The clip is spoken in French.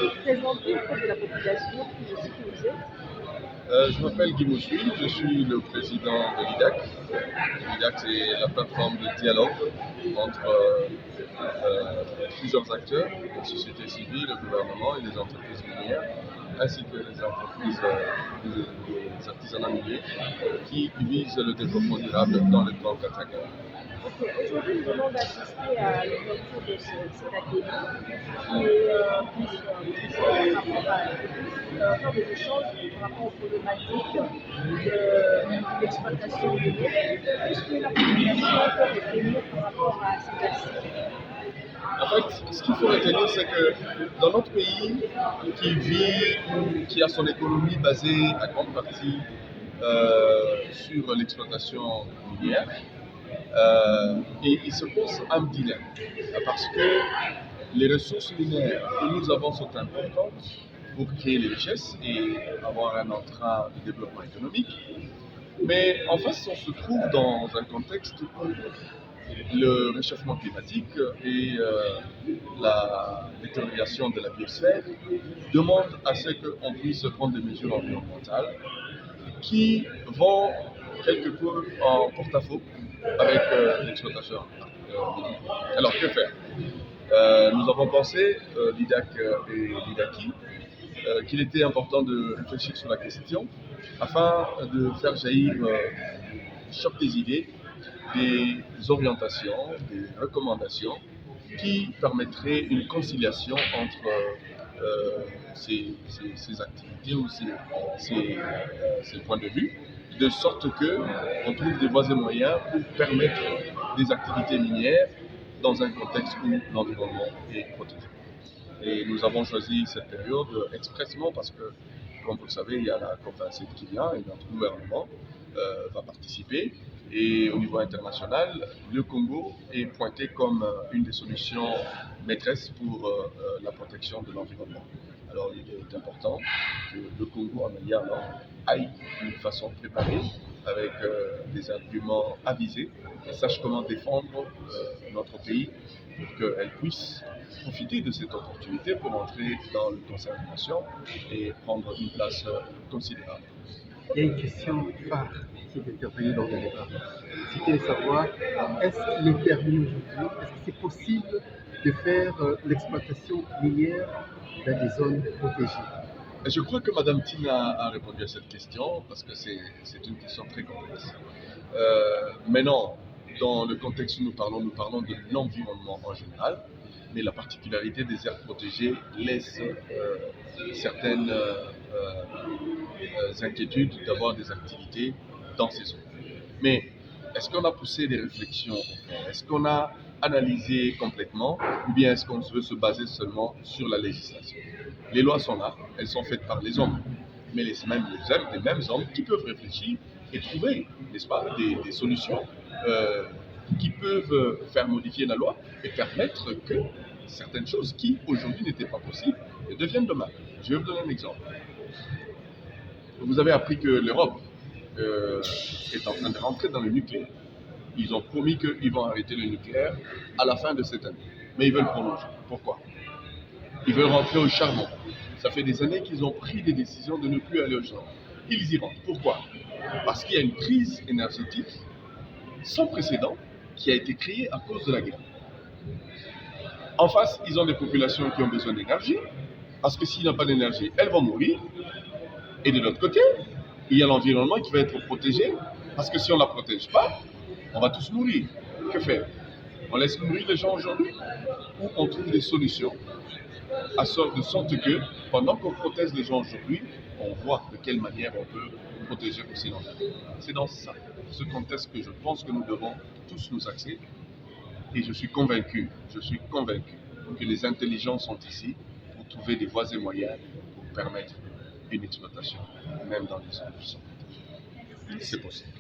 vous présenter auprès de la population qui aussi que vous êtes? Je m'appelle Guy Moussoui, je suis le président de l'IDAC. L'IDAC, c'est la plateforme de dialogue entre plusieurs acteurs, la société civile, le gouvernement et les entreprises minières, ainsi que les entreprises des artisanats miniers qui visent le développement durable dans le Grand Katanga. Ok, aujourd'hui nous venons d'assister à l'ouverture de cet atelier qui est plus par rapport à faire des échanges par rapport aux problématiques de l'exploitation minière. Est-ce que la population peut retenir par rapport à ces aspects? En fait, ce qu'il faut retenir, c'est que dans notre pays, qui a son économie basée à grande partie sur l'exploitation minière, et il se pose un dilemme, parce que les ressources minières que nous avons sont importantes pour créer les richesses et avoir un entrain de développement économique. Mais en face, on se trouve dans un contexte où le réchauffement climatique et la détérioration de la biosphère demandent à ce qu'on puisse prendre des mesures environnementales qui vont quelque peu en porte-à-faux avec l'exploitation minière. Alors que faire? Nous avons pensé, l'IDAC et l'IDAKI, qu'il était important de réfléchir sur la question afin de faire jaillir choc des idées, des orientations, des recommandations qui permettraient une conciliation entre ces activités ou ces points de vue, de sorte qu'on trouve des voies et moyens pour permettre des activités minières dans un contexte où l'environnement est protégé. Et nous avons choisi cette période expressément parce que, comme vous le savez, il y a la COP27 qui vient et notre gouvernement va participer. Et au niveau international, le Congo est pointé comme une des solutions maîtresses pour la protection de l'environnement. Alors il est important que le Congo, en ayant aille d'une façon préparée, avec des arguments avisés, et sache comment défendre notre pays pour qu'elle puisse profiter de cette opportunité pour entrer dans le Conseil des Nations et prendre une place considérable. Il y a une question phare qui est intervenue dans le débat. C'était de savoir, est-ce qu'il est permis aujourd'hui, est-ce que c'est possible de faire l'exploitation minière dans des zones protégées? Je crois que Mme Tina a répondu à cette question parce que c'est une question très complexe. Maintenant, dans le contexte où nous parlons de l'environnement en général, mais la particularité des aires protégées laisse certaines inquiétudes d'avoir des activités dans ces zones. Mais est-ce qu'on a poussé des réflexions au fond? Est-ce qu'on a analysé complètement ou bien est-ce qu'on veut se baser seulement sur la législation? Les lois sont là, elles sont faites par les hommes, mais les mêmes hommes qui peuvent réfléchir et trouver, n'est-ce pas, des solutions qui peuvent faire modifier la loi et permettre que certaines choses qui aujourd'hui n'étaient pas possibles deviennent demain. Je vais vous donner un exemple. Vous avez appris que l'Europe est en train de rentrer dans le nucléaire. Ils ont promis qu'ils vont arrêter le nucléaire à la fin de cette année. Mais ils veulent prolonger. Pourquoi? Ils veulent rentrer au charbon. Ça fait des années qu'ils ont pris des décisions de ne plus aller au charbon. Ils y rentrent. Pourquoi? Parce qu'il y a une crise énergétique sans précédent qui a été créée à cause de la guerre. En face, ils ont des populations qui ont besoin d'énergie, parce que s'il n'y a pas d'énergie, elles vont mourir. Et de l'autre côté, il y a l'environnement qui va être protégé, parce que si on ne la protège pas, on va tous mourir. Que faire? On laisse mourir les gens aujourd'hui ou on trouve des solutions de sorte que pendant qu'on protège les gens aujourd'hui, on voit de quelle manière on peut protéger aussi l'environnement. C'est dans ce contexte que je pense que nous devons tous nous axer. Et je suis convaincu que les intelligences sont ici pour trouver des voies et moyens pour permettre une exploitation, même dans les zones qui sont protégées. C'est possible.